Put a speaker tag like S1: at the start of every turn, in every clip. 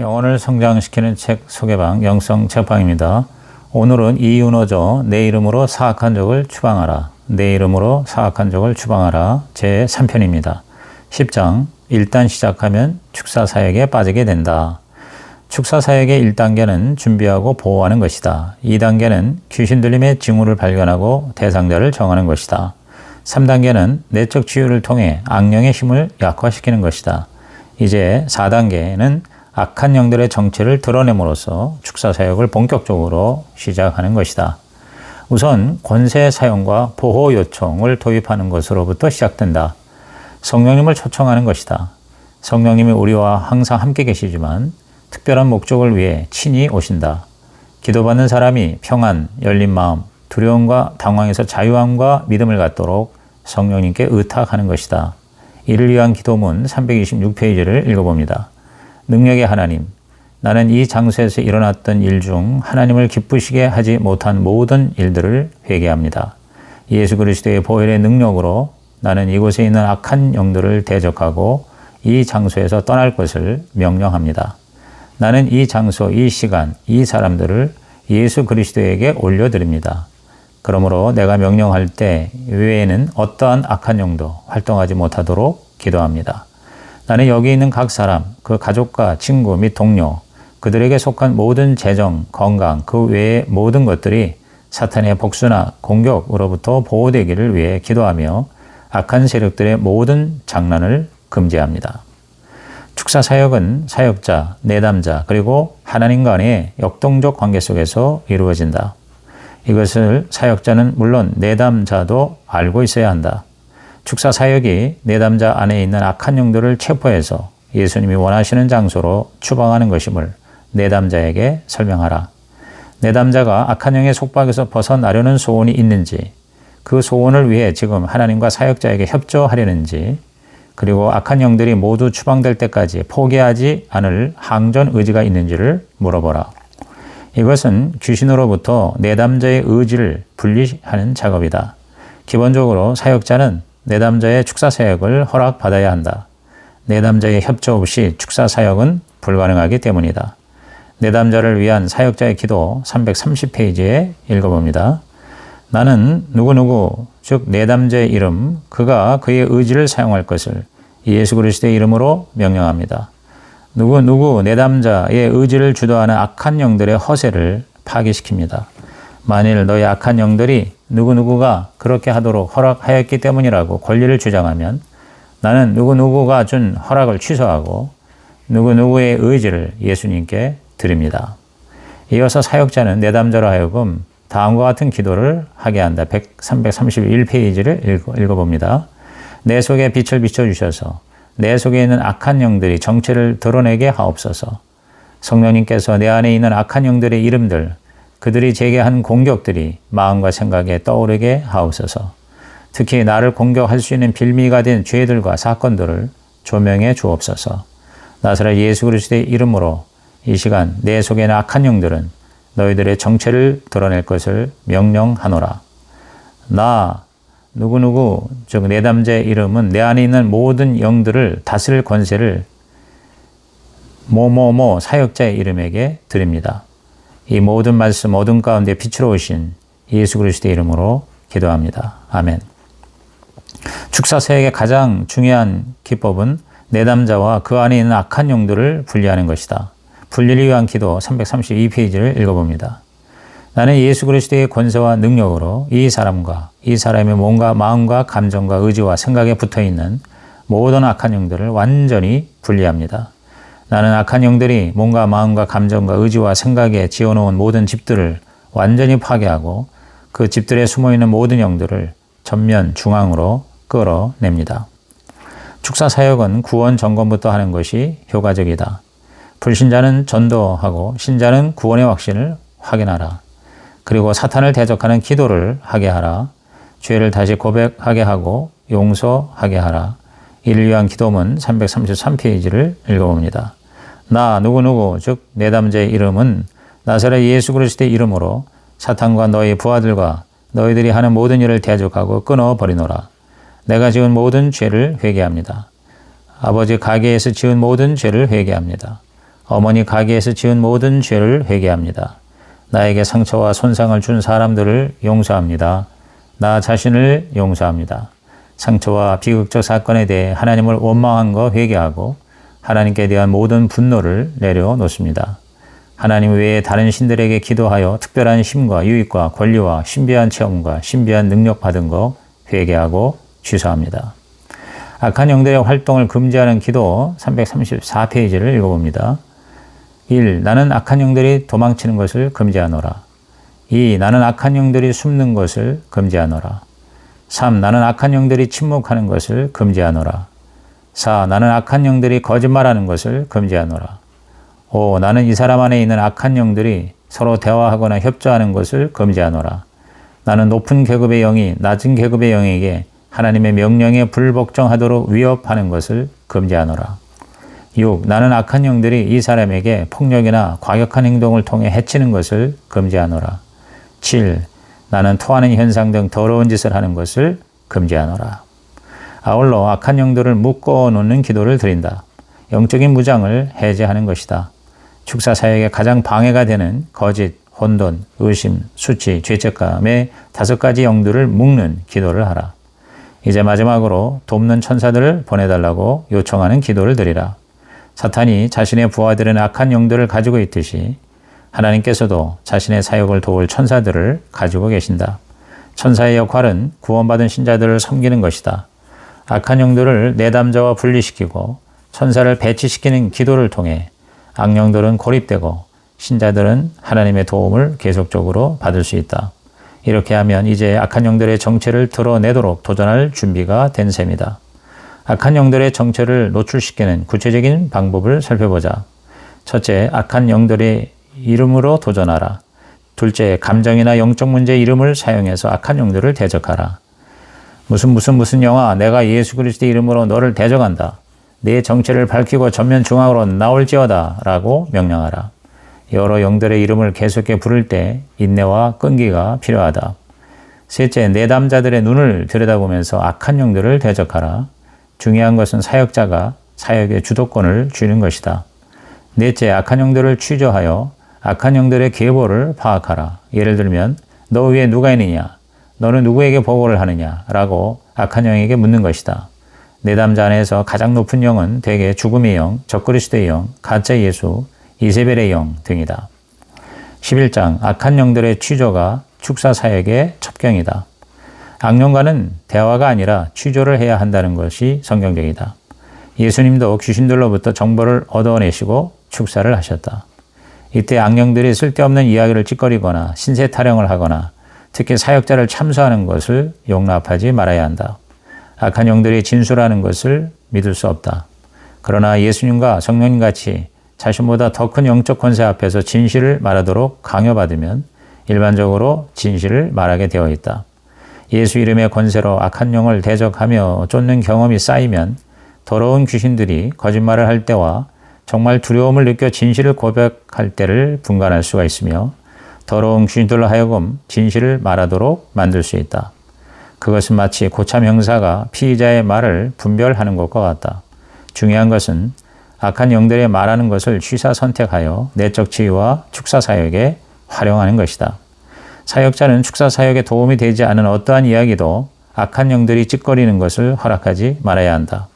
S1: 영혼을 성장시키는 책 소개방 영성 책방입니다. 오늘은 이윤호저 내 이름으로 사악한 적을 추방하라. 내 이름으로 사악한 적을 추방하라. 제 3편입니다. 10장 일단 시작하면 축사사역에 빠지게 된다. 축사사역의 1단계는 준비하고 보호하는 것이다. 2단계는 귀신 들림의 징후를 발견하고 대상자를 정하는 것이다. 3단계는 내적 치유를 통해 악령의 힘을 약화시키는 것이다. 이제 4단계는 악한 영들의 정체를 드러냄으로써 축사사역을 본격적으로 시작하는 것이다. 우선 권세 사용과 보호 요청을 도입하는 것으로부터 시작된다. 성령님을 초청하는 것이다. 성령님이 우리와 항상 함께 계시지만 특별한 목적을 위해 친히 오신다. 기도받는 사람이 평안, 열린 마음, 두려움과 당황에서 자유함과 믿음을 갖도록 성령님께 의탁하는 것이다. 이를 위한 기도문 326페이지를 읽어봅니다. 능력의 하나님, 나는 이 장소에서 일어났던 일 중 하나님을 기쁘시게 하지 못한 모든 일들을 회개합니다. 예수 그리스도의 보혈의 능력으로 나는 이곳에 있는 악한 영들을 대적하고 이 장소에서 떠날 것을 명령합니다. 나는 이 장소, 이 시간, 이 사람들을 예수 그리스도에게 올려드립니다. 그러므로 내가 명령할 때 외에는 어떠한 악한 영도 활동하지 못하도록 기도합니다. 나는 여기 있는 각 사람, 그 가족과 친구 및 동료, 그들에게 속한 모든 재정, 건강, 그 외의 모든 것들이 사탄의 복수나 공격으로부터 보호되기를 위해 기도하며 악한 세력들의 모든 장난을 금지합니다. 축사사역은 사역자, 내담자, 그리고 하나님 간의 역동적 관계 속에서 이루어진다. 이것을 사역자는 물론 내담자도 알고 있어야 한다. 축사사역이 내담자 안에 있는 악한 영들을 체포해서 예수님이 원하시는 장소로 추방하는 것임을 내담자에게 설명하라. 내담자가 악한 영의 속박에서 벗어나려는 소원이 있는지, 그 소원을 위해 지금 하나님과 사역자에게 협조하려는지, 그리고 악한 영들이 모두 추방될 때까지 포기하지 않을 항전 의지가 있는지를 물어보라. 이것은 귀신으로부터 내담자의 의지를 분리하는 작업이다. 기본적으로 사역자는 내담자의 축사사역을 허락받아야 한다. 내담자의 협조 없이 축사사역은 불가능하기 때문이다. 내담자를 위한 사역자의 기도 330페이지에 읽어봅니다. 나는 누구누구, 즉 내담자의 이름, 그가 그의 의지를 사용할 것을 예수 그리스도의 이름으로 명령합니다. 누구누구 내담자의 의지를 주도하는 악한 영들의 허세를 파괴시킵니다. 만일 너희 악한 영들이 누구누구가 그렇게 하도록 허락하였기 때문이라고 권리를 주장하면 나는 누구누구가 준 허락을 취소하고 누구누구의 의지를 예수님께 드립니다. 이어서 사역자는 내담자로 하여금 다음과 같은 기도를 하게 한다. 331페이지를 읽어봅니다. 내 속에 빛을 비춰주셔서 내 속에 있는 악한 영들이 정체를 드러내게 하옵소서. 성령님께서 내 안에 있는 악한 영들의 이름들, 그들이 제게 한 공격들이 마음과 생각에 떠오르게 하옵소서. 특히 나를 공격할 수 있는 빌미가 된 죄들과 사건들을 조명해 주옵소서. 나사렛 예수 그리스도의 이름으로 이 시간 내 속에 있는 악한 영들은 너희들의 정체를 드러낼 것을 명령하노라. 나 누구누구, 즉 내담자의 이름은 내 안에 있는 모든 영들을 다스릴 권세를 뭐뭐뭐 사역자의 이름에게 드립니다. 이 모든 말씀 어둠 가운데 빛으로 오신 예수 그리스도의 이름으로 기도합니다. 아멘. 축사사역의 가장 중요한 기법은 내담자와 그 안에 있는 악한 영들을 분리하는 것이다. 분리를 위한 기도 332페이지를 읽어봅니다. 나는 예수 그리스도의 권세와 능력으로 이 사람과 이 사람의 몸과 마음과 감정과 의지와 생각에 붙어있는 모든 악한 영들을 완전히 분리합니다. 나는 악한 영들이 몸과 마음과 감정과 의지와 생각에 지어놓은 모든 집들을 완전히 파괴하고 그 집들에 숨어있는 모든 영들을 전면 중앙으로 끌어냅니다. 축사사역은 구원 점검부터 하는 것이 효과적이다. 불신자는 전도하고 신자는 구원의 확신을 확인하라. 그리고 사탄을 대적하는 기도를 하게 하라. 죄를 다시 고백하게 하고 용서하게 하라. 이를 위한 기도문 333페이지를 읽어봅니다. 나 누구누구 즉 내담자의 이름은 나사렛 예수 그리스도의 이름으로 사탄과 너희 부하들과 너희들이 하는 모든 일을 대적하고 끊어버리노라. 내가 지은 모든 죄를 회개합니다. 아버지 가게에서 지은 모든 죄를 회개합니다. 어머니 가게에서 지은 모든 죄를 회개합니다. 나에게 상처와 손상을 준 사람들을 용서합니다. 나 자신을 용서합니다. 상처와 비극적 사건에 대해 하나님을 원망한 거 회개하고 하나님께 대한 모든 분노를 내려놓습니다. 하나님 외에 다른 신들에게 기도하여 특별한 힘과 유익과 권리와 신비한 체험과 신비한 능력 받은 거 회개하고 취소합니다. 악한 영들의 활동을 금지하는 기도 334페이지를 읽어봅니다. 1. 나는 악한 영들이 도망치는 것을 금지하노라. 2. 나는 악한 영들이 숨는 것을 금지하노라. 3. 나는 악한 영들이 침묵하는 것을 금지하노라. 4. 나는 악한 영들이 거짓말하는 것을 금지하노라. 5. 나는 이 사람 안에 있는 악한 영들이 서로 대화하거나 협조하는 것을 금지하노라. 나는 높은 계급의 영이 낮은 계급의 영에게 하나님의 명령에 불복종하도록 위협하는 것을 금지하노라. 6. 나는 악한 영들이 이 사람에게 폭력이나 과격한 행동을 통해 해치는 것을 금지하노라. 7. 나는 토하는 현상 등 더러운 짓을 하는 것을 금지하노라. 아울러 악한 영들을 묶어놓는 기도를 드린다. 영적인 무장을 해제하는 것이다. 축사사역에 가장 방해가 되는 거짓, 혼돈, 의심, 수치, 죄책감의 5가지 영들을 묶는 기도를 하라. 이제 마지막으로 돕는 천사들을 보내달라고 요청하는 기도를 드리라. 사탄이 자신의 부하들은 악한 영들을 가지고 있듯이 하나님께서도 자신의 사역을 도울 천사들을 가지고 계신다. 천사의 역할은 구원받은 신자들을 섬기는 것이다. 악한 영들을 내담자와 분리시키고 천사를 배치시키는 기도를 통해 악령들은 고립되고 신자들은 하나님의 도움을 계속적으로 받을 수 있다. 이렇게 하면 이제 악한 영들의 정체를 드러내도록 도전할 준비가 된 셈이다. 악한 영들의 정체를 노출시키는 구체적인 방법을 살펴보자. 첫째, 악한 영들의 이름으로 도전하라. 둘째, 감정이나 영적 문제 이름을 사용해서 악한 영들을 대적하라. 무슨 영아, 내가 예수 그리스도의 이름으로 너를 대적한다. 내 정체를 밝히고 전면 중앙으로 나올지어다 라고 명령하라. 여러 영들의 이름을 계속해 부를 때 인내와 끈기가 필요하다. 셋째, 내담자들의 눈을 들여다보면서 악한 영들을 대적하라. 중요한 것은 사역자가 사역의 주도권을 쥐는 것이다. 넷째, 악한 영들을 취조하여 악한 영들의 계보를 파악하라. 예를 들면 너 위에 누가 있느냐? 너는 누구에게 보고를 하느냐? 라고 악한 영에게 묻는 것이다. 내담자 안에서 가장 높은 영은 대개 죽음의 영, 적그리스도의 영, 가짜 예수, 이세벨의 영 등이다. 11장 악한 영들의 취조가 축사 사역의 첩경이다. 악령과는 대화가 아니라 취조를 해야 한다는 것이 성경적이다. 예수님도 귀신들로부터 정보를 얻어내시고 축사를 하셨다. 이때 악령들이 쓸데없는 이야기를 찌꺼리거나 신세 타령을 하거나 특히 사역자를 참소하는 것을 용납하지 말아야 한다. 악한 영들이 진술하는 것을 믿을 수 없다. 그러나 예수님과 성령님같이 자신보다 더 큰 영적 권세 앞에서 진실을 말하도록 강요받으면 일반적으로 진실을 말하게 되어 있다. 예수 이름의 권세로 악한 영을 대적하며 쫓는 경험이 쌓이면 더러운 귀신들이 거짓말을 할 때와 정말 두려움을 느껴 진실을 고백할 때를 분간할 수가 있으며 더러운 귀신들로 하여금 진실을 말하도록 만들 수 있다. 그것은 마치 고참 형사가 피의자의 말을 분별하는 것과 같다. 중요한 것은 악한 영들의 말하는 것을 취사 선택하여 내적 치유와 축사 사역에 활용하는 것이다. 사역자는 축사 사역에 도움이 되지 않은 어떠한 이야기도 악한 영들이 찌꺼리는 것을 허락하지 말아야 한다.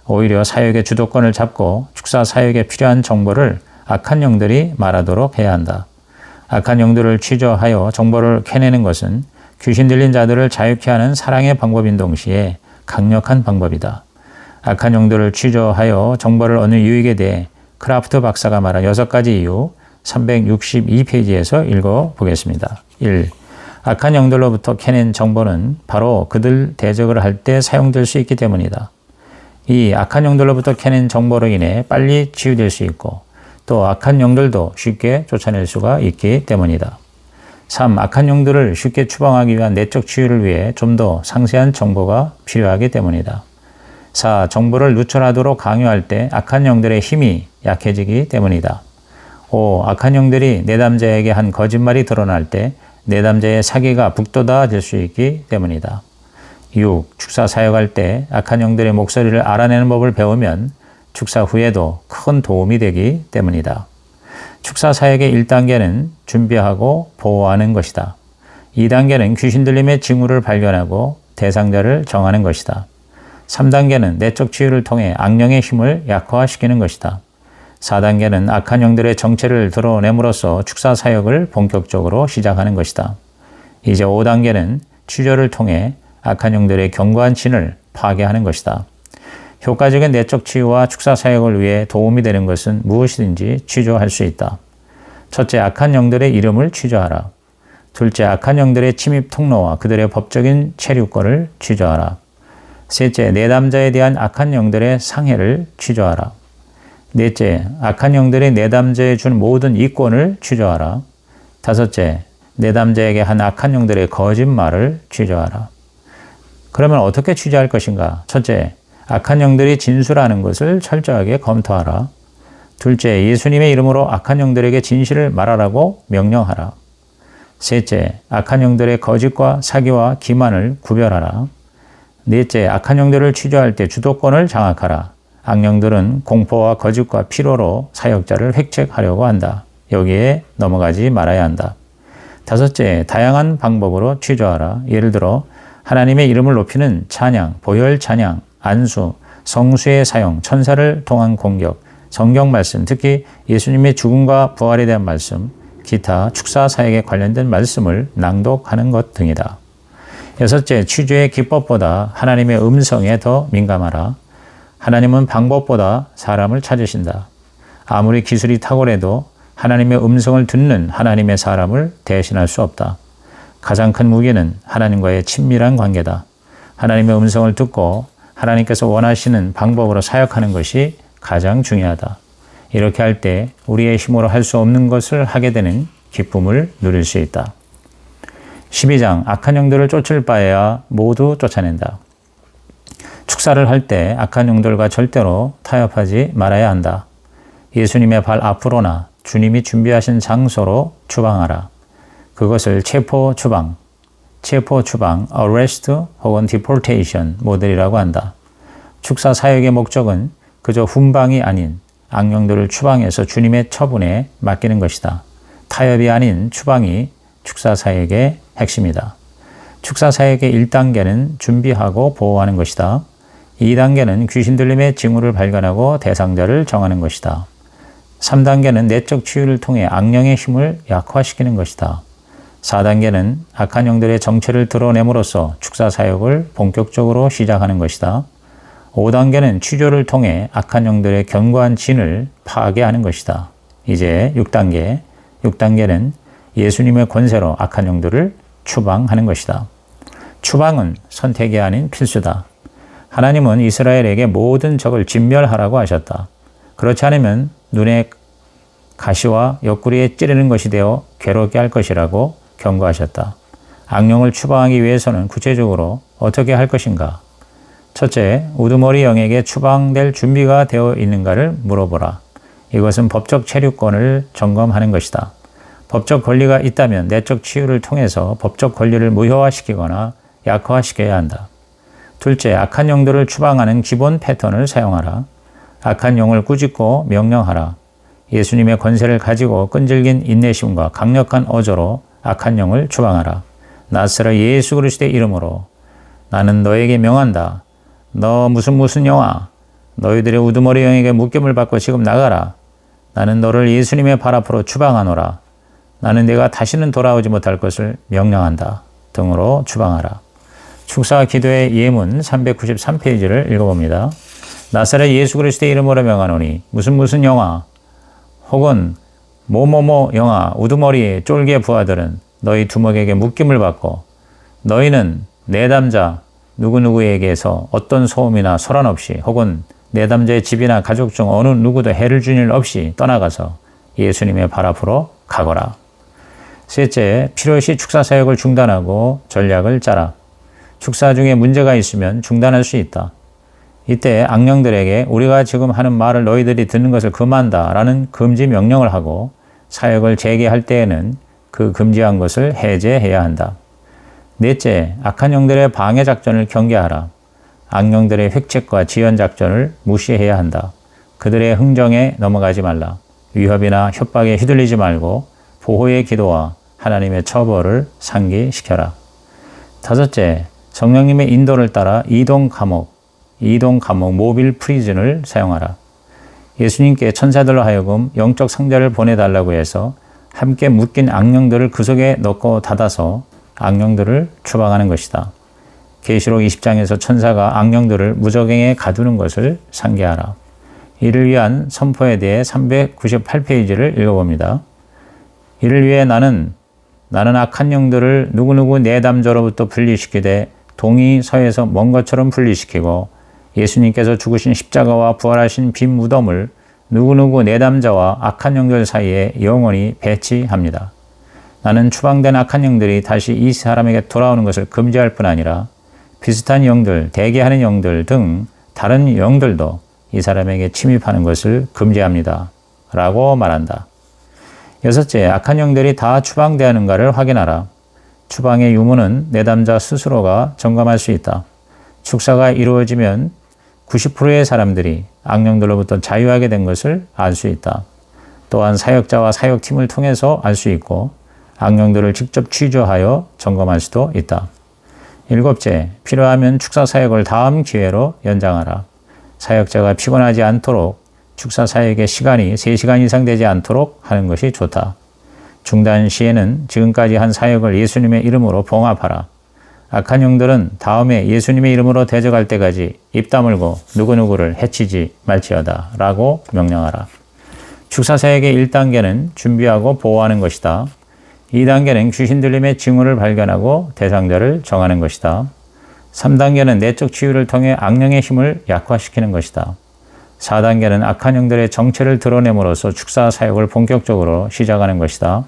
S1: 오히려 사역의 주도권을 잡고 축사 사역에 필요한 정보를 악한 영들이 말하도록 해야 한다. 악한 영들을 취조하여 정보를 캐내는 것은 귀신 들린 자들을 자유케 하는 사랑의 방법인 동시에 강력한 방법이다. 악한 영들을 취조하여 정보를 얻는 유익에 대해 크라프트 박사가 말한 6가지 이유 362페이지에서 읽어보겠습니다. 1. 악한 영들로부터 캐낸 정보는 바로 그들 대적을 할 때 사용될 수 있기 때문이다. 2. 악한 영들로부터 캐낸 정보로 인해 빨리 치유될 수 있고 또 악한 영들도 쉽게 쫓아낼 수가 있기 때문이다. 3. 악한 영들을 쉽게 추방하기 위한 내적 치유를 위해 좀 더 상세한 정보가 필요하기 때문이다. 4. 정보를 누출하도록 강요할 때 악한 영들의 힘이 약해지기 때문이다. 5. 악한 영들이 내담자에게 한 거짓말이 드러날 때 내담자의 사기가 북돋아질 수 있기 때문이다. 6. 축사 사역할 때 악한 영들의 목소리를 알아내는 법을 배우면 축사 후에도 큰 도움이 되기 때문이다. 축사 사역의 1단계는 준비하고 보호하는 것이다. 2단계는 귀신 들림의 징후를 발견하고 대상자를 정하는 것이다. 3단계는 내적 치유를 통해 악령의 힘을 약화시키는 것이다. 4단계는 악한 영들의 정체를 드러냄으로써 축사 사역을 본격적으로 시작하는 것이다. 이제 5단계는 취조를 통해 악한 영들의 견고한 진을 파괴하는 것이다. 효과적인 내적 치유와 축사 사역을 위해 도움이 되는 것은 무엇이든지 취조할 수 있다. 첫째, 악한 영들의 이름을 취조하라. 둘째, 악한 영들의 침입 통로와 그들의 법적인 체류권을 취조하라. 셋째, 내담자에 대한 악한 영들의 상해를 취조하라. 넷째, 악한 영들이 내담자에 준 모든 이권을 취조하라. 다섯째, 내담자에게 한 악한 영들의 거짓말을 취조하라. 그러면 어떻게 취조할 것인가? 첫째, 악한 영들이 진술하는 것을 철저하게 검토하라. 둘째, 예수님의 이름으로 악한 영들에게 진실을 말하라고 명령하라. 셋째, 악한 영들의 거짓과 사기와 기만을 구별하라. 넷째, 악한 영들을 취조할 때 주도권을 장악하라. 악령들은 공포와 거짓과 피로로 사역자를 획책하려고 한다. 여기에 넘어가지 말아야 한다. 다섯째, 다양한 방법으로 취조하라. 예를 들어 하나님의 이름을 높이는 찬양, 보혈 찬양, 안수, 성수의 사용, 천사를 통한 공격, 성경 말씀, 특히 예수님의 죽음과 부활에 대한 말씀, 기타 축사 사역에 관련된 말씀을 낭독하는 것 등이다. 여섯째, 취조의 기법보다 하나님의 음성에 더 민감하라. 하나님은 방법보다 사람을 찾으신다. 아무리 기술이 탁월해도 하나님의 음성을 듣는 하나님의 사람을 대신할 수 없다. 가장 큰 무기는 하나님과의 친밀한 관계다. 하나님의 음성을 듣고 하나님께서 원하시는 방법으로 사역하는 것이 가장 중요하다. 이렇게 할 때 우리의 힘으로 할 수 없는 것을 하게 되는 기쁨을 누릴 수 있다. 12장, 악한 영들을 쫓을 바에야 모두 쫓아낸다. 축사를 할 때 악한 영들과 절대로 타협하지 말아야 한다. 예수님의 발 앞으로나 주님이 준비하신 장소로 추방하라. 그것을 체포 추방, arrest 혹은 deportation 모델이라고 한다. 축사 사역의 목적은 그저 훈방이 아닌 악령들을 추방해서 주님의 처분에 맡기는 것이다. 타협이 아닌 추방이 축사 사역의 핵심이다. 축사 사역의 1단계는 준비하고 보호하는 것이다. 2단계는 귀신 들림의 징후를 발견하고 대상자를 정하는 것이다. 3단계는 내적 치유를 통해 악령의 힘을 약화시키는 것이다. 4단계는 악한 영들의 정체를 드러냄으로써 축사 사역을 본격적으로 시작하는 것이다. 5단계는 취조를 통해 악한 영들의 견고한 진을 파괴하는 것이다. 이제 6단계. 6단계는 예수님의 권세로 악한 영들을 추방하는 것이다. 추방은 선택이 아닌 필수다. 하나님은 이스라엘에게 모든 적을 진멸하라고 하셨다. 그렇지 않으면 눈에 가시와 옆구리에 찌르는 것이 되어 괴롭게 할 것이라고 경고하셨다. 악령을 추방하기 위해서는 구체적으로 어떻게 할 것인가? 첫째, 우두머리 영에게 추방될 준비가 되어 있는가를 물어보라. 이것은 법적 체류권을 점검하는 것이다. 법적 권리가 있다면 내적 치유를 통해서 법적 권리를 무효화시키거나 약화시켜야 한다. 둘째, 악한 영들을 추방하는 기본 패턴을 사용하라. 악한 영을 꾸짖고 명령하라. 예수님의 권세를 가지고 끈질긴 인내심과 강력한 어조로 악한 영을 추방하라. 나사렛 예수 그리스도의 이름으로 나는 너에게 명한다. 너 무슨 영아, 너희들의 우두머리 영에게 묶임을 받고 지금 나가라. 나는 너를 예수님의 발 앞으로 추방하노라. 나는 네가 다시는 돌아오지 못할 것을 명령한다. 등으로 추방하라. 축사 기도의 예문 393페이지를 읽어봅니다. 나사렛 예수 그리스도의 이름으로 명하노니 무슨 영아 혹은 뭐뭐뭐 영아 우두머리의 쫄개 부하들은 너희 두목에게 묶임을 받고 너희는 내담자 누구누구에게서 어떤 소음이나 소란 없이 혹은 내담자의 집이나 가족 중 어느 누구도 해를 준 일 없이 떠나가서 예수님의 발 앞으로 가거라. 셋째, 필요시 축사 사역을 중단하고 전략을 짜라. 축사 중에 문제가 있으면 중단할 수 있다. 이때 악령들에게 우리가 지금 하는 말을 너희들이 듣는 것을 금한다 라는 금지 명령을 하고 사역을 재개할 때에는 그 금지한 것을 해제해야 한다. 넷째, 악한 영들의 방해 작전을 경계하라. 악령들의 획책과 지연 작전을 무시해야 한다. 그들의 흥정에 넘어가지 말라. 위협이나 협박에 휘둘리지 말고 보호의 기도와 하나님의 처벌을 상기시켜라. 다섯째, 성령님의 인도를 따라 이동 감옥 모빌 프리즌을 사용하라. 예수님께 천사들로 하여금 영적 상자를 보내달라고 해서 함께 묶인 악령들을 그 속에 넣고 닫아서 악령들을 추방하는 것이다. 계시록 20장에서 천사가 악령들을 무저갱에 가두는 것을 상기하라. 이를 위한 선포에 대해 398페이지를 읽어봅니다. 이를 위해 나는 악한 영들을 누구누구 내담자로부터 분리시키되 동이 서에서 먼 것처럼 분리시키고 예수님께서 죽으신 십자가와 부활하신 빈 무덤을 누구누구 내담자와 악한 영들 사이에 영원히 배치합니다. 나는 추방된 악한 영들이 다시 이 사람에게 돌아오는 것을 금지할 뿐 아니라 비슷한 영들, 대기하는 영들 등 다른 영들도 이 사람에게 침입하는 것을 금지합니다. 라고 말한다. 여섯째, 악한 영들이 다 추방되었는가를 확인하라. 추방의 유무는 내담자 스스로가 점검할 수 있다. 축사가 이루어지면 90%의 사람들이 악령들로부터 자유하게 된 것을 알 수 있다. 또한 사역자와 사역팀을 통해서 알 수 있고 악령들을 직접 취조하여 점검할 수도 있다. 일곱째, 필요하면 축사 사역을 다음 기회로 연장하라. 사역자가 피곤하지 않도록 축사 사역의 시간이 3시간 이상 되지 않도록 하는 것이 좋다. 중단 시에는 지금까지 한 사역을 예수님의 이름으로 봉합하라. 악한 영들은 다음에 예수님의 이름으로 대적할 때까지 입 다물고 누구누구를 해치지 말지어다 라고 명령하라. 축사 사역의 1단계는 준비하고 보호하는 것이다. 2단계는 귀신 들림의 징후를 발견하고 대상자를 정하는 것이다. 3단계는 내적 치유를 통해 악령의 힘을 약화시키는 것이다. 4단계는 악한 영들의 정체를 드러냄으로써 축사 사역을 본격적으로 시작하는 것이다.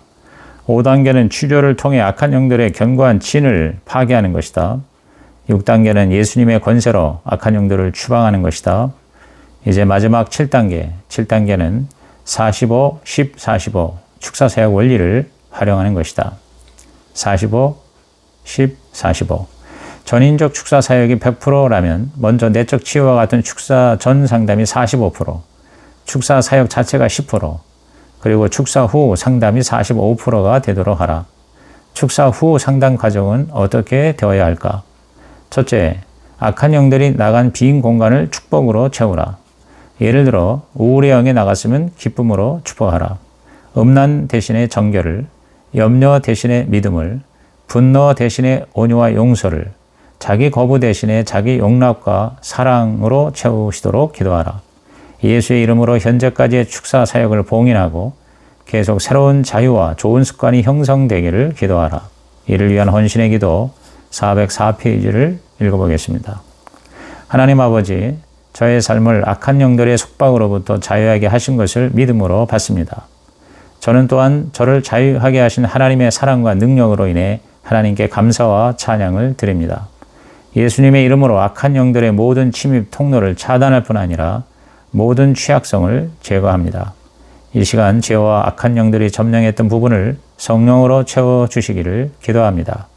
S1: 5단계는 치료를 통해 악한 영들의 견고한 진을 파괴하는 것이다. 6단계는 예수님의 권세로 악한 영들을 추방하는 것이다. 이제 마지막 7단계는 45, 10, 45 축사 사역 원리를 활용하는 것이다. 45, 10, 45 전인적 축사 사역이 100%라면 먼저 내적 치유와 같은 축사 전 상담이 45%, 축사 사역 자체가 10%, 그리고 축사 후 상담이 45%가 되도록 하라. 축사 후 상담 과정은 어떻게 되어야 할까? 첫째, 악한 영들이 나간 빈 공간을 축복으로 채우라. 예를 들어 우울의 영이 나갔으면 기쁨으로 축복하라. 음란 대신에 정결을, 염려 대신에 믿음을, 분노 대신에 온유와 용서를, 자기 거부 대신에 자기 용납과 사랑으로 채우시도록 기도하라. 예수의 이름으로 현재까지의 축사 사역을 봉인하고 계속 새로운 자유와 좋은 습관이 형성되기를 기도하라. 이를 위한 헌신의 기도 404페이지를 읽어보겠습니다. 하나님 아버지, 저의 삶을 악한 영들의 속박으로부터 자유하게 하신 것을 믿음으로 받습니다. 저는 또한 저를 자유하게 하신 하나님의 사랑과 능력으로 인해 하나님께 감사와 찬양을 드립니다. 예수님의 이름으로 악한 영들의 모든 침입 통로를 차단할 뿐 아니라 모든 취약성을 제거합니다. 이 시간 죄와 악한 영들이 점령했던 부분을 성령으로 채워주시기를 기도합니다.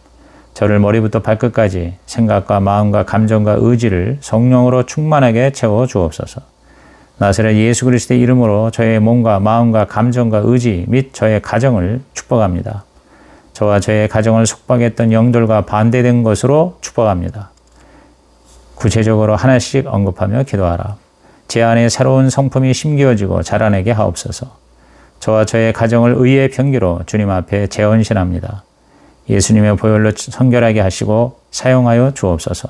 S1: 저를 머리부터 발끝까지 생각과 마음과 감정과 의지를 성령으로 충만하게 채워주옵소서. 나사렛 예수 그리스도의 이름으로 저의 몸과 마음과 감정과 의지 및 저의 가정을 축복합니다. 저와 저의 가정을 속박했던 영들과 반대된 것으로 축복합니다. 구체적으로 하나씩 언급하며 기도하라. 제 안에 새로운 성품이 심기어지고 자라내게 하옵소서. 저와 저의 가정을 의의 병기로 주님 앞에 재헌신합니다. 예수님의 보혈로 성결하게 하시고 사용하여 주옵소서.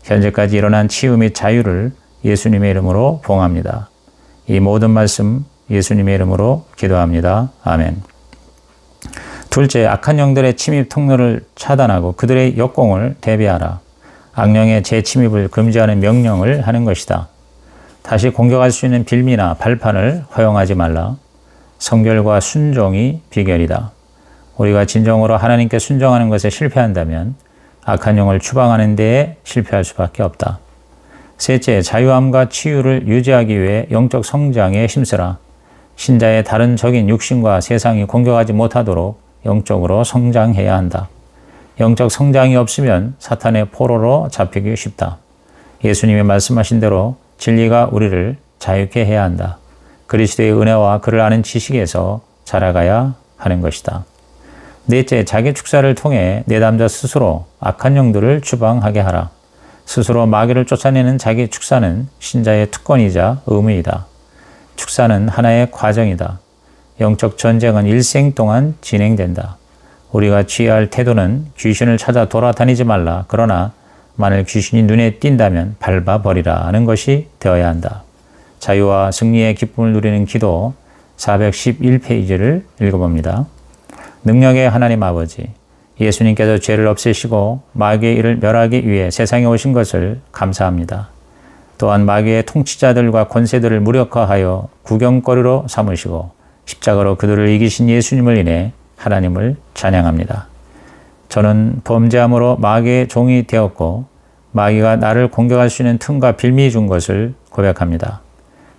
S1: 현재까지 일어난 치유 및 자유를 예수님의 이름으로 봉합니다. 이 모든 말씀 예수님의 이름으로 기도합니다. 아멘. 둘째, 악한 영들의 침입 통로를 차단하고 그들의 역공을 대비하라. 악령의 재침입을 금지하는 명령을 하는 것이다. 다시 공격할 수 있는 빌미나 발판을 허용하지 말라. 성결과 순종이 비결이다. 우리가 진정으로 하나님께 순종하는 것에 실패한다면 악한 영을 추방하는 데에 실패할 수밖에 없다. 셋째, 자유함과 치유를 유지하기 위해 영적 성장에 힘쓰라. 신자의 다른 적인 육신과 세상이 공격하지 못하도록 영적으로 성장해야 한다. 영적 성장이 없으면 사탄의 포로로 잡히기 쉽다. 예수님이 말씀하신 대로 진리가 우리를 자유케 해야 한다. 그리스도의 은혜와 그를 아는 지식에서 자라가야 하는 것이다. 넷째, 자기 축사를 통해 내담자 스스로 악한 영들을 추방하게 하라. 스스로 마귀를 쫓아내는 자기 축사는 신자의 특권이자 의무이다. 축사는 하나의 과정이다. 영적 전쟁은 일생 동안 진행된다. 우리가 취해야 할 태도는 귀신을 찾아 돌아다니지 말라. 그러나 만일 귀신이 눈에 띈다면 밟아버리라 하는 것이 되어야 한다. 자유와 승리의 기쁨을 누리는 기도 411페이지를 읽어봅니다. 능력의 하나님 아버지, 예수님께서 죄를 없애시고 마귀의 일을 멸하기 위해 세상에 오신 것을 감사합니다. 또한 마귀의 통치자들과 권세들을 무력화하여 구경거리로 삼으시고 십자가로 그들을 이기신 예수님을 인해 하나님을 찬양합니다. 저는 범죄함으로 마귀의 종이 되었고 마귀가 나를 공격할 수 있는 틈과 빌미 준 것을 고백합니다.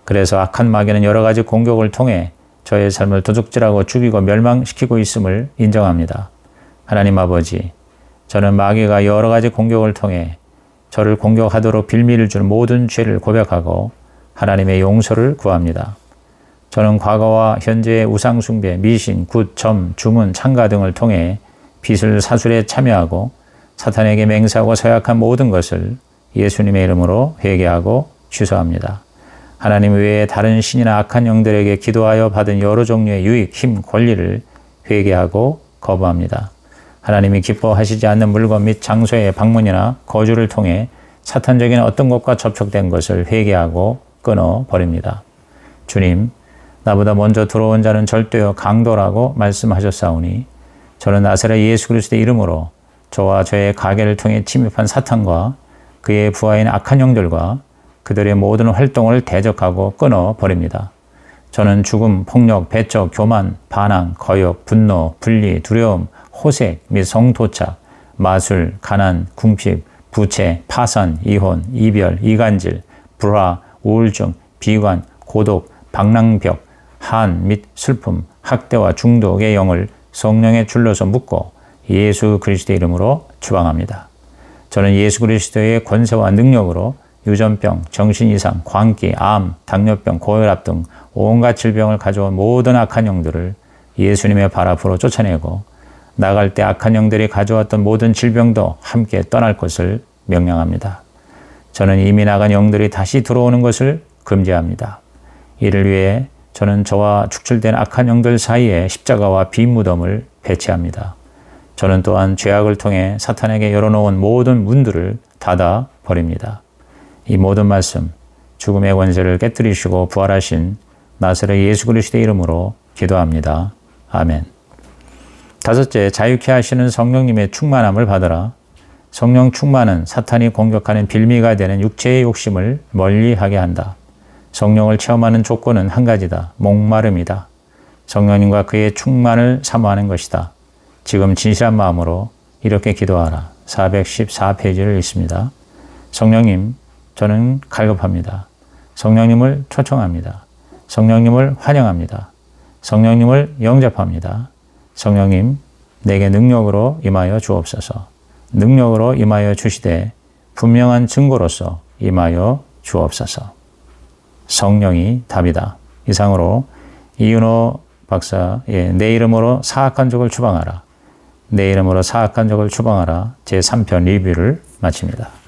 S1: 그래서 악한 마귀는 여러 가지 공격을 통해 저의 삶을 도둑질하고 죽이고 멸망시키고 있음을 인정합니다. 하나님 아버지, 저는 마귀가 여러 가지 공격을 통해 저를 공격하도록 빌미를 주는 모든 죄를 고백하고 하나님의 용서를 구합니다. 저는 과거와 현재의 우상숭배, 미신, 굿, 점, 주문, 창가 등을 통해 빚을 사술에 참여하고 사탄에게 맹세하고 서약한 모든 것을 예수님의 이름으로 회개하고 취소합니다. 하나님 외에 다른 신이나 악한 영들에게 기도하여 받은 여러 종류의 유익, 힘, 권리를 회개하고 거부합니다. 하나님이 기뻐하시지 않는 물건 및 장소의 방문이나 거주를 통해 사탄적인 어떤 것과 접촉된 것을 회개하고 끊어버립니다. 주님, 나보다 먼저 들어온 자는 절대요 강도라고 말씀하셨사오니 저는 나사렛 예수 그리스도의 이름으로 저와 저의 가게를 통해 침입한 사탄과 그의 부하인 악한 영들과 그들의 모든 활동을 대적하고 끊어버립니다. 저는 죽음, 폭력, 배척, 교만, 반항, 거역, 분노, 분리, 두려움, 호색 및 성도착, 마술, 가난, 궁핍, 부채, 파산, 이혼, 이별, 이간질, 불화, 우울증, 비관, 고독, 방랑벽, 한 및 슬픔, 학대와 중독의 영을 성령에 줄러서 묶고 예수 그리스도의 이름으로 추방합니다. 저는 예수 그리스도의 권세와 능력으로 유전병, 정신이상, 광기, 암, 당뇨병, 고혈압 등 온갖 질병을 가져온 모든 악한 영들을 예수님의 발 앞으로 쫓아내고 나갈 때 악한 영들이 가져왔던 모든 질병도 함께 떠날 것을 명령합니다. 저는 이미 나간 영들이 다시 들어오는 것을 금지합니다. 이를 위해 저는 저와 축출된 악한 영들 사이에 십자가와 빈 무덤을 배치합니다. 저는 또한 죄악을 통해 사탄에게 열어놓은 모든 문들을 닫아 버립니다. 이 모든 말씀, 죽음의 권세를 깨뜨리시고 부활하신 나사렛 예수 그리스도의 이름으로 기도합니다. 아멘. 다섯째, 자유케 하시는 성령님의 충만함을 받으라. 성령 충만은 사탄이 공격하는 빌미가 되는 육체의 욕심을 멀리하게 한다. 성령을 체험하는 조건은 한 가지다. 목마름이다. 성령님과 그의 충만을 사모하는 것이다. 지금 진실한 마음으로 이렇게 기도하라. 414페이지를 읽습니다. 성령님, 저는 갈급합니다. 성령님을 초청합니다. 성령님을 환영합니다. 성령님을 영접합니다. 성령님, 내게 능력으로 임하여 주옵소서. 능력으로 임하여 주시되 분명한 증거로서 임하여 주옵소서. 성령이 답이다. 이상으로 이윤호 박사의 내 이름으로 사악한 적을 추방하라. 내 이름으로 사악한 적을 추방하라. 제3편 리뷰를 마칩니다.